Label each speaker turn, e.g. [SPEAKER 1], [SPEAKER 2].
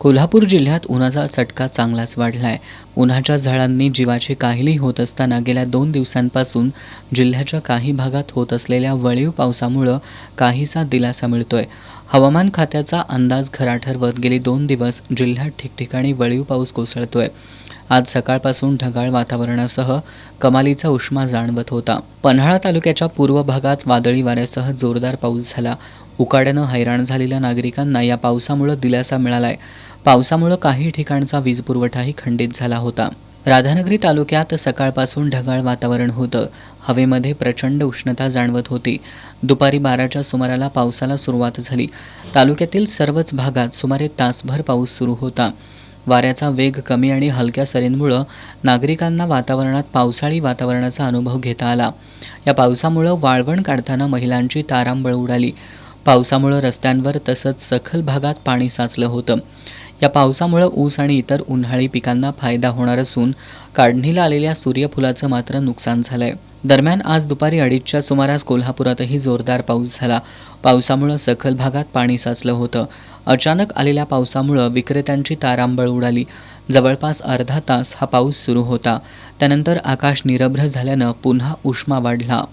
[SPEAKER 1] कोल्हापूर जिल्ह्यात उन्हाचा चटका चांगलाच वाढलाय। उन्हाच्या झळांनी जीवाची काहिली होत असताना गेल्या 2 दिवसांपासून जिल्ह्याच्या काही भागात होत असलेल्या वळीव पावसामुळे काहीसा दिलासा मिळतोय। हवामान खात्याचा अंदाज खरा ठरवत गेली 2 दिवस जिल्ह्यात ठिकठिकाणी वळीव पाऊस कोसळतोय। आज सकाळपासून ढगाळ वातावरणासह कमालीचा उष्मा जाणवत होता। पन्हाळा तालुक्याच्या पूर्व भागात वादळी वाऱ्यासह जोरदार पाऊस झाला। उकाड्यानं हैराण झालेल्या नागरिकांना या पावसामुळे दिलासा मिळालाय। पावसामुळे काही ठिकाणचा वीज पुरवठाही खंडित झाला होता। राधानगरी तालुक्यात सकाळपासून ढगाळ वातावरण होतं। हवेमध्ये प्रचंड उष्णता जाणवत होती। दुपारी 12च्या सुमाराला पावसाला सुरुवात झाली। तालुक्यातील सर्वच भागात सुमारे तासभर पाऊस सुरू होता। वाऱ्याचा वेग कमी आणि हलक्या सरींमुळे नागरिकांना वातावरणात पावसाळी वातावरणाचा अनुभव घेता आला। या पावसामुळे वाळवण काढताना महिलांची तारांबळ उडाली। पावसामुळे रस्त्यांवर तसंच सखल भागात पाणी साचलं होतं। या पावसामुळे ऊस आणि इतर उन्हाळी पिकांना फायदा होणार असून काढणीला आलेल्या सूर्यफुलाचं मात्र नुकसान झालंय। दरम्यान आज दुपारी 2:30च्या सुमारास कोल्हापुरातही जोरदार पाऊस झाला। पावसामुळे सखल भागात पाणी साचलं होतं। अचानक आलेल्या पावसामुळे विक्रेत्यांची तारांबळ उडाली। जवळपास अर्धा तास हा पाऊस सुरू होता। त्यानंतर आकाश निरभ्र झाल्यानं पुन्हा उष्मा वाढला।